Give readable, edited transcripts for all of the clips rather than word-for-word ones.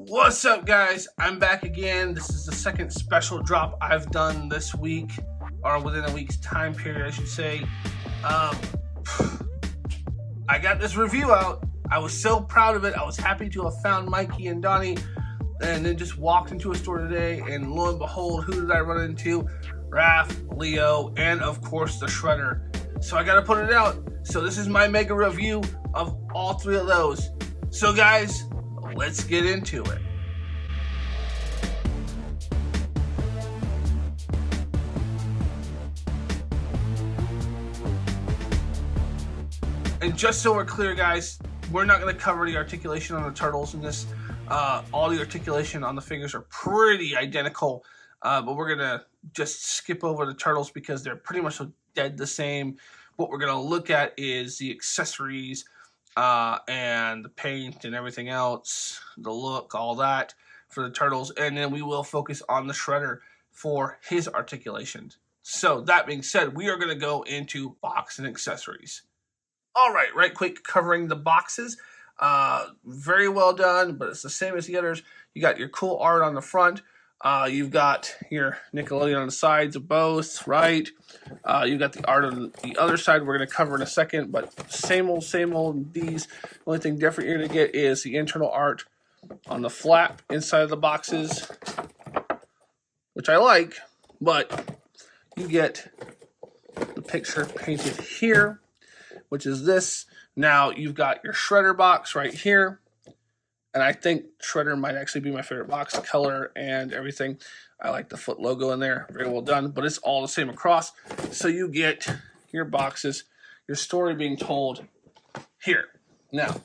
What's up, guys? I'm back again. This is the second special drop I've done this week, or within a week's time period, I should say. I got this review out. I was so proud of it. I was happy to have found Mikey and Donnie, and then just walked into a store today, and lo and behold, who did I run into? Raph, Leo, and of course the Shredder. So I gotta put it out. So this is my mega review of all three of those. So guys, let's get into it. And just so we're clear, guys, we're not going to cover the articulation on the turtles in this. All the articulation on the figures are pretty identical, but we're going to just skip over the turtles because they're pretty much dead the same. What we're going to look at is the accessories, and the paint and everything else, the look, all that for the turtles, and then we will focus on the Shredder for his articulation. So that being said, we are going to go into box and accessories. All right quick, covering the boxes. Very well done, but it's the same as the others. You got your cool art on the front. You've got your Nickelodeon on the sides of both, right? You've got the art on the other side we're going to cover in a second, but same old. These, the only thing different you're going to get is the internal art on the flap inside of the boxes, which I like, but you get the picture painted here, which is this. Now you've got your Shredder box right here. And I think Shredder might actually be my favorite box, the color and everything. I like the foot logo in there. Very well done. But it's all the same across. So you get your boxes, your story being told here. Now,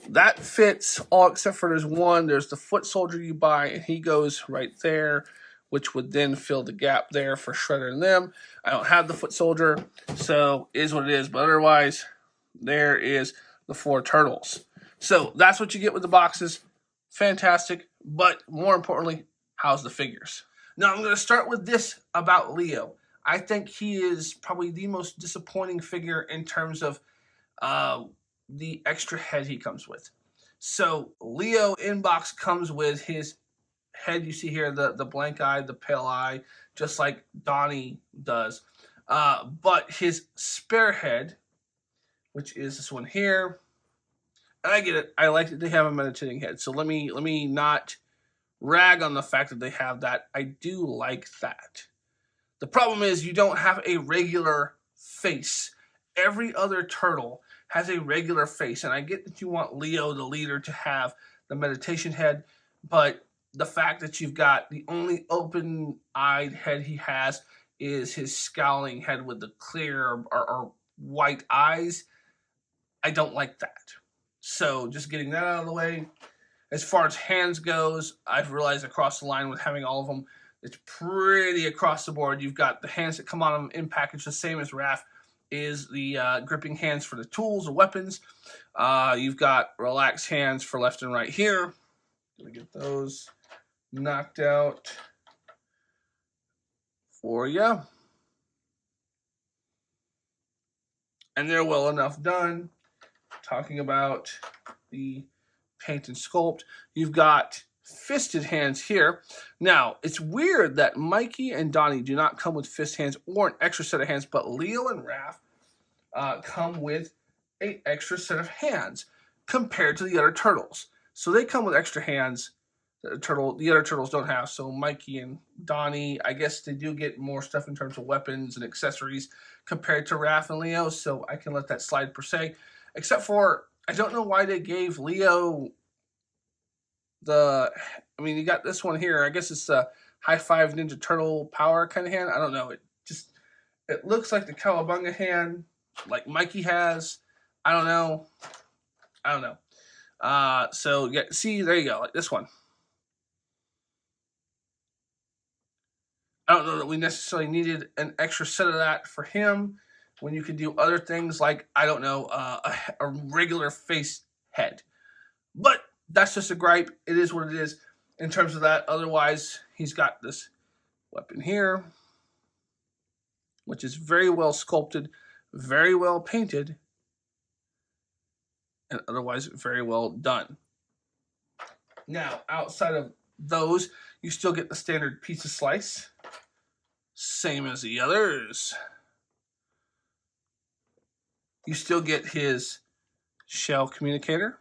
that fits all except for there's one. There's the foot soldier you buy, and he goes right there, which would then fill the gap there for Shredder and them. I don't have the foot soldier, so it is what it is. But otherwise, there is the four turtles. So that's what you get with the boxes. Fantastic. But more importantly, how's the figures? Now I'm going to start with this about Leo. I think he is probably the most disappointing figure in terms of the extra head he comes with. So Leo in box comes with his head. You see here the blank eye, the pale eye, just like Donnie does. But his spare head, which is this one here, and I get it. I like that they have a meditating head. So let me not rag on the fact that they have that. I do like that. The problem is you don't have a regular face. Every other turtle has a regular face. And I get that you want Leo, the leader, to have the meditation head. But the fact that you've got the only open-eyed head he has is his scowling head with the clear or white eyes. I don't like that. So just getting that out of the way. As far as hands goes, I've realized across the line with having all of them, it's pretty across the board. You've got the hands that come on them in package, the same as Raph, is the gripping hands for the tools or weapons. You've got relaxed hands for left and right here. Gonna get those knocked out for you. And they're well enough done. Talking about the paint and sculpt, you've got fisted hands here. Now, it's weird that Mikey and Donnie do not come with fist hands or an extra set of hands, but Leo and Raph come with an extra set of hands compared to the other turtles. So they come with extra hands that the other turtles don't have. So Mikey and Donnie, I guess they do get more stuff in terms of weapons and accessories compared to Raph and Leo, so I can let that slide per se. Except for, I don't know why they gave Leo you got this one here. I guess it's the High Five Ninja Turtle Power kind of hand. I don't know. It looks like the Cowabunga hand, like Mikey has. I don't know. So, yeah, see, there you go, like this one. I don't know that we necessarily needed an extra set of that for him when you can do other things like, I don't know, a regular face head. But that's just a gripe. It is what it is in terms of that. Otherwise, he's got this weapon here, which is very well sculpted, very well painted, and otherwise very well done. Now, outside of those, you still get the standard pizza slice, same as the others. You still get his shell communicator.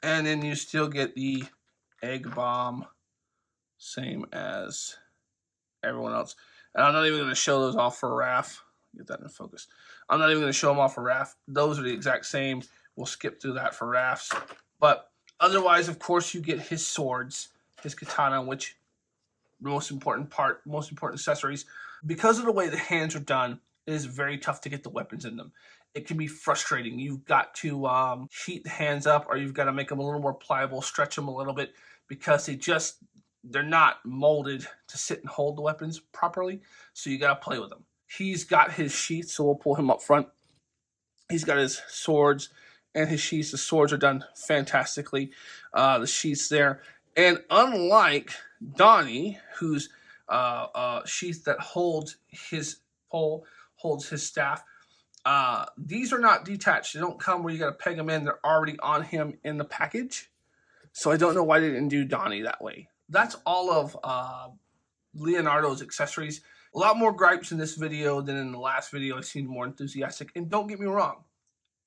And then you still get the egg bomb, same as everyone else. And I'm not even going to show those off for Raph. Get that in focus. I'm not even going to show them off for Raph. Those are the exact same. We'll skip through that for Raph's. But otherwise, of course, you get his swords, his katana, which the most important part, most important accessories. Because of the way the hands are done, it is very tough to get the weapons in them. It can be frustrating. You've got to heat the hands up, or you've got to make them a little more pliable, stretch them a little bit, because they're not molded to sit and hold the weapons properly. So you got to play with them. He's got his sheath, so we'll pull him up front. He's got his swords and his sheaths. The swords are done fantastically. The sheaths there. And unlike Donnie, whose sheath that holds his pole, holds his staff, these are not detached. They don't come where you got to peg them in. They're already on him in the package. So I don't know why they didn't do Donnie that way. That's all of Leonardo's accessories. A lot more gripes in this video than in the last video. I seemed more enthusiastic. And don't get me wrong,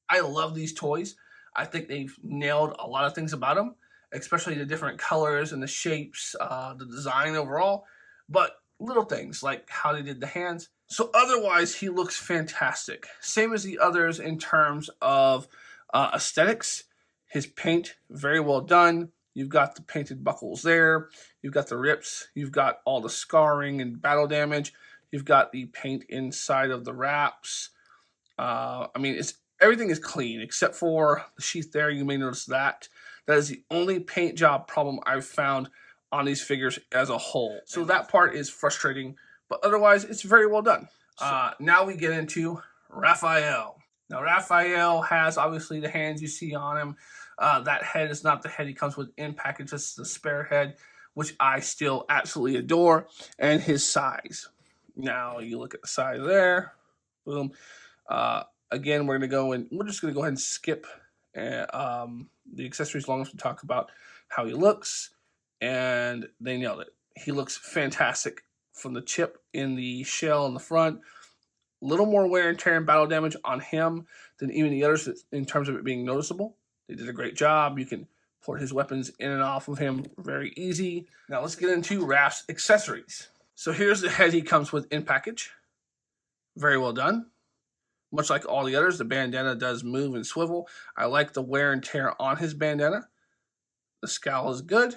I love these toys. I think they've nailed a lot of things about them, especially the different colors and the shapes, the design overall. But little things like how they did the hands. So otherwise, he looks fantastic. Same as the others in terms of aesthetics. His paint, very well done. You've got the painted buckles there. You've got the rips. You've got all the scarring and battle damage. You've got the paint inside of the wraps. I mean, everything is clean except for the sheath there. You may notice that. That is the only paint job problem I've found on these figures as a whole. So that part is frustrating, but otherwise it's very well done. Now we get into Raphael. Now Raphael has obviously the hands you see on him. That head is not the head he comes with in package. This is the spare head, which I still absolutely adore, and his size. Now you look at the size there. Boom. Again, we're just going to go ahead and skip the accessories long as we talk about how he looks, and they nailed it. He looks fantastic from the chip in the shell in the front. A little more wear and tear and battle damage on him than even the others in terms of it being noticeable. They did a great job. You can port his weapons in and off of him very easy. Now let's get into Raph's accessories. So here's the head he comes with in package. Very well done. Much like all the others, the bandana does move and swivel. I like the wear and tear on his bandana. The scowl is good.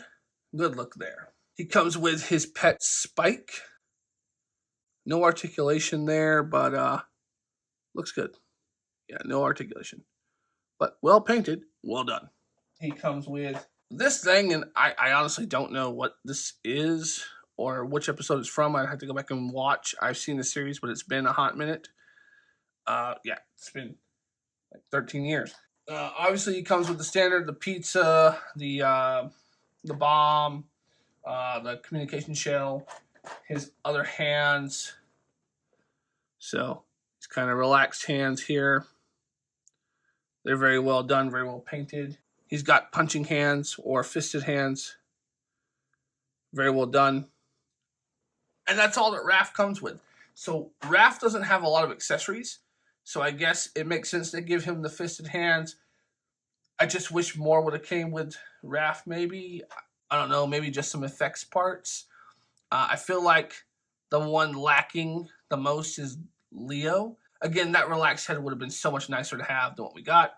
Good look there. He comes with his pet Spike. No articulation there, but looks good. Yeah, no articulation. But well painted, well done. He comes with this thing, and I honestly don't know what this is or which episode it's from. I'd have to go back and watch. I've seen the series, but it's been a hot minute. Yeah, it's been like 13 years. Obviously, he comes with the standard, the pizza, the bomb, the communication shell, his other hands. So he's kind of relaxed hands here. They're very well done, very well painted. He's got punching hands or fisted hands. Very well done. And that's all that Raph comes with. So Raph doesn't have a lot of accessories. So I guess it makes sense to give him the fisted hands. I just wish more would have came with Raph maybe. I don't know, maybe just some effects parts. I feel like the one lacking the most is Leo. Again, that relaxed head would have been so much nicer to have than what we got.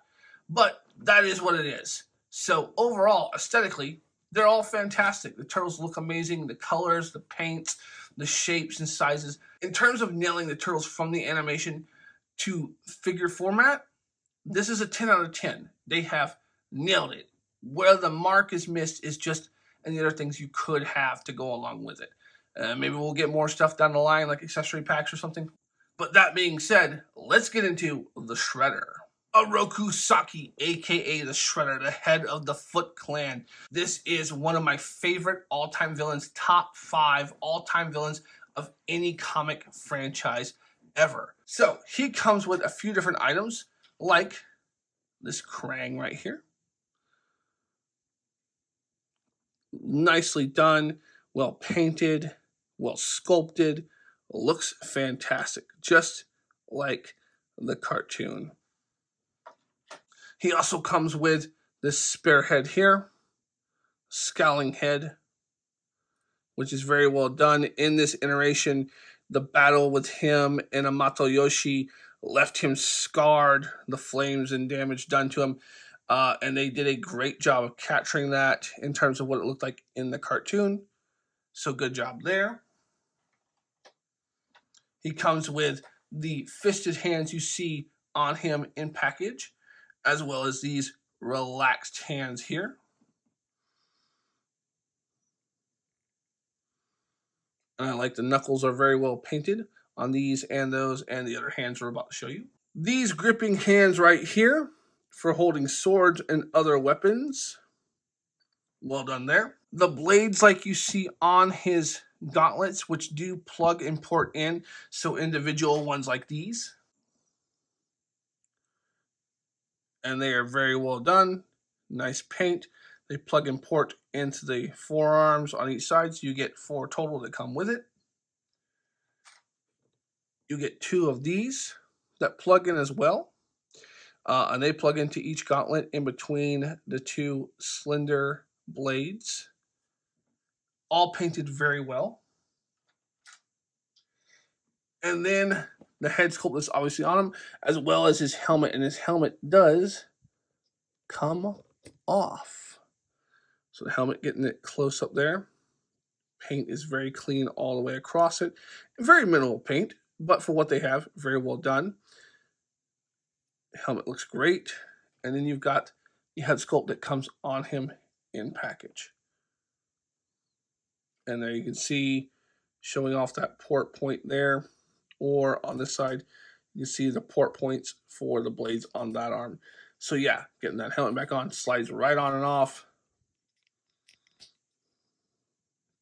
But that is what it is. So overall, aesthetically, they're all fantastic. The turtles look amazing. The colors, the paints, the shapes and sizes. In terms of nailing the turtles from the animation to figure format, this is a 10 out of 10. They have nailed it. Where the mark is missed is just any other things you could have to go along with it. Maybe we'll get more stuff down the line, like accessory packs or something. But that being said, let's get into the Shredder. Oroku Saki, a.k.a. the Shredder, the head of the Foot Clan. This is one of my favorite all-time villains, top 5 all-time villains of any comic franchise ever. So he comes with a few different items, like this Krang right here. Nicely done, well painted, well sculpted, looks fantastic, just like the cartoon. He also comes with this spare head here, scowling head, which is very well done. In this iteration, the battle with him and Amato Yoshi left him scarred, the flames and damage done to him. And they did a great job of capturing that in terms of what it looked like in the cartoon. So good job there. He comes with the fisted hands you see on him in package, as well as these relaxed hands here. And I like the knuckles are very well painted on these and those and the other hands we're about to show you. These gripping hands right here for holding swords and other weapons. Well done there. The blades like you see on his gauntlets, which do plug and port in, so individual ones like these. And they are very well done. Nice paint. They plug and port into the forearms on each side, so you get 4 total that come with it. You get 2 of these that plug in as well. And they plug into each gauntlet in between the 2 slender blades. All painted very well. And then the head sculpt is obviously on him, as well as his helmet. And his helmet does come off. So the helmet, getting it close up there. Paint is very clean all the way across it. Very minimal paint, but for what they have, very well done. The helmet looks great. And then you've got the head sculpt that comes on him in package. And there you can see showing off that port point there, or on this side you can see the port points for the blades on that arm. So yeah, getting that helmet back on, slides right on and off.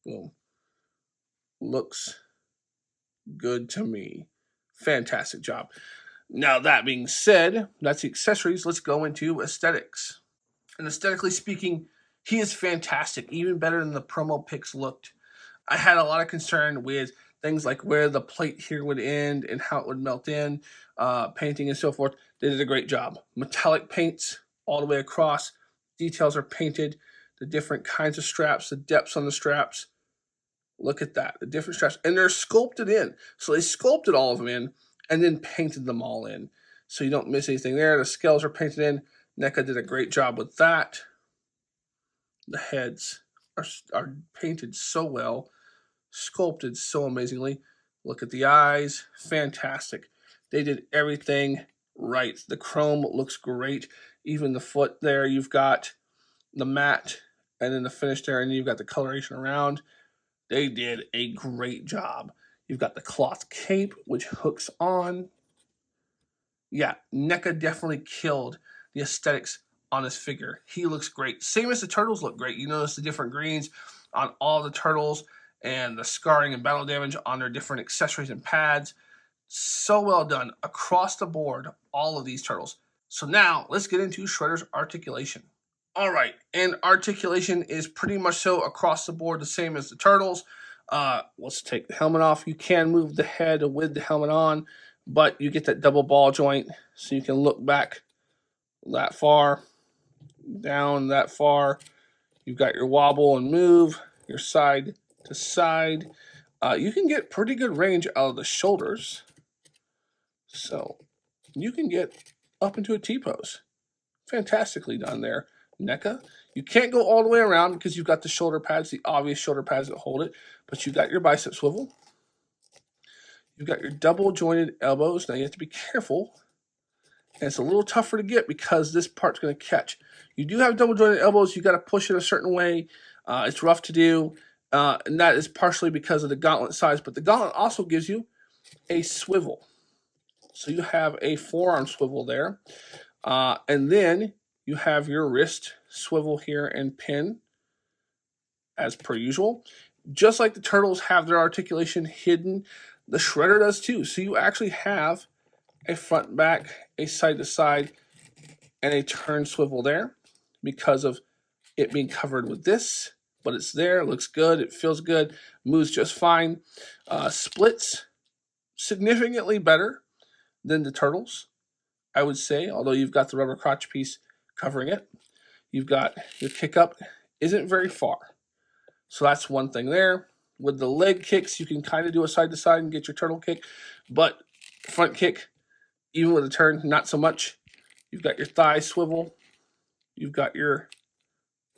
Boom. Looks good to me. Fantastic job. Now that being said, that's the accessories. Let's go into aesthetics. And aesthetically speaking, he is fantastic, even better than the promo pics looked. I had a lot of concern with things like where the plate here would end and how it would melt in, painting and so forth. They did a great job. Metallic paints all the way across. Details are painted. The different kinds of straps, the depths on the straps. Look at that, the different straps. And they're sculpted in. So they sculpted all of them in and then painted them all in. So you don't miss anything there. The scales are painted in. Neca did a great job with that. The heads are painted so well, sculpted so amazingly. Look at the eyes, fantastic. They did everything right. The chrome looks great. Even the foot there, you've got the matte and then the finish there, and you've got the coloration around. They did a great job. You've got the cloth cape, which hooks on. Yeah, Neca definitely killed the aesthetics on his figure. He looks great. Same as the turtles look great. You notice the different greens on all the turtles and the scarring and battle damage on their different accessories and pads. So well done across the board, all of these turtles. So now let's get into Shredder's articulation. All right, and articulation is pretty much so across the board, the same as the turtles. Let's take the helmet off. You can move the head with the helmet on, but you get that double ball joint, so you can look back that far, down that far. You've got your wobble and move, your side to side. You can get pretty good range out of the shoulders. So you can get up into a T-pose. Fantastically done there, Neca. You can't go all the way around because you've got the shoulder pads, the obvious shoulder pads that hold it, but you've got your bicep swivel. You've got your double jointed elbows. Now you have to be careful. And it's a little tougher to get because this part's going to catch. You do have double jointed elbows. You got to push it a certain way. It's rough to do. And that is partially because of the gauntlet size. But the gauntlet also gives you a swivel. So you have a forearm swivel there. And then you have your wrist swivel here and pin as per usual. Just like the turtles have their articulation hidden, the Shredder does too. So you actually have a front back, a side to side, and a turn swivel there because of it being covered with this, but it's there, it looks good, it feels good, moves just fine. Splits significantly better than the turtles, I would say, although you've got the rubber crotch piece covering it. You've got your kick up isn't very far. So that's one thing there. With the leg kicks, you can kind of do a side to side and get your turtle kick, but front kick, even with a turn, not so much. You've got your thigh swivel. You've got your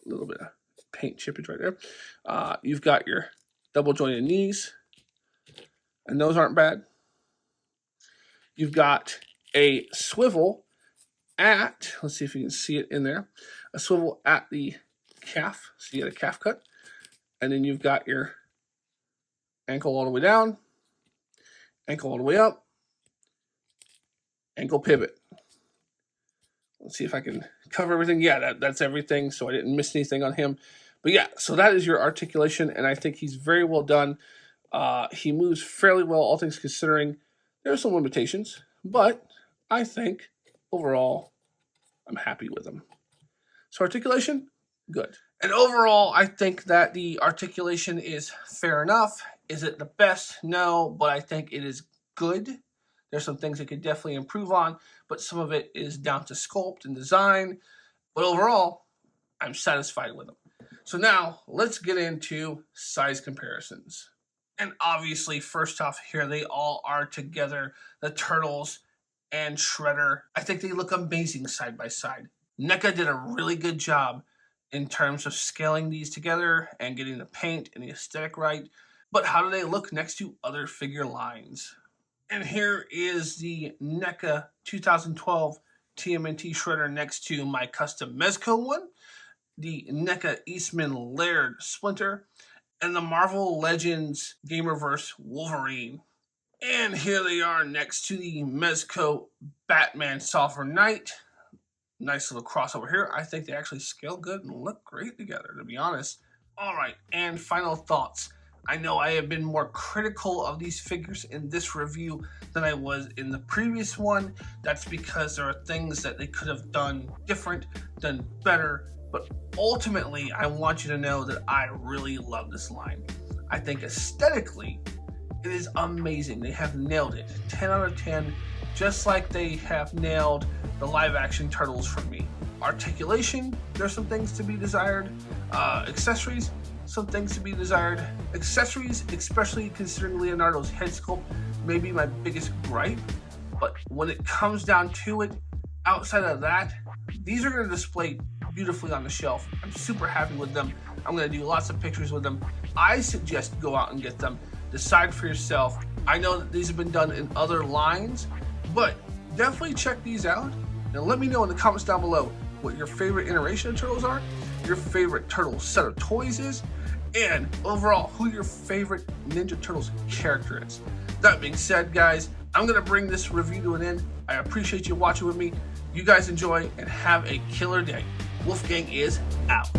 little bit of paint chippage right there. You've got your double jointed knees, and those aren't bad. You've got a swivel at, let's see if you can see it in there, a swivel at the calf, so you get a calf cut. And then you've got your ankle all the way down, ankle all the way up, ankle pivot. Let's see if I can cover everything. Yeah, that's everything, so I didn't miss anything on him. But yeah, so that is your articulation, and I think he's very well done. He moves fairly well, all things considering. There are some limitations, but I think overall I'm happy with him. So articulation, good. And overall, I think that the articulation is fair enough. Is it the best? No, but I think it is good. There's some things it could definitely improve on, but some of it is down to sculpt and design. But overall, I'm satisfied with them. So now, let's get into size comparisons. And obviously, first off here, they all are together. The Turtles and Shredder. I think they look amazing side by side. NECA did a really good job in terms of scaling these together and getting the paint and the aesthetic right. But how do they look next to other figure lines? And here is the NECA 2012 TMNT Shredder next to my custom Mezco one, the NECA Eastman Laird Splinter, and the Marvel Legends Gamerverse Wolverine. And here they are next to the Mezco Batman Sovereign Knight. Nice little crossover here. I think they actually scale good and look great together, to be honest. All right, and final thoughts. I know I have been more critical of these figures in this review than I was in the previous one. That's because there are things that they could have done different, done better. But ultimately, I want you to know that I really love this line. I think aesthetically, it is amazing. They have nailed it. 10 out of 10, just like they have nailed the live action Turtles for me. Articulation, there's some things to be desired. Accessories, some things to be desired. Accessories, especially considering Leonardo's head sculpt, may be my biggest gripe. But when it comes down to it, outside of that, these are going to display beautifully on the shelf. I'm super happy with them. I'm going to do lots of pictures with them. I suggest go out and get them. Decide for yourself. I know that these have been done in other lines, but definitely check these out. And let me know in the comments down below what your favorite iteration of Turtles are, your favorite Turtle set of toys is, and overall, who your favorite Ninja Turtles character is. That being said, guys, I'm going to bring this review to an end. I appreciate you watching with me. You guys enjoy and have a killer day. Wolfgang is out.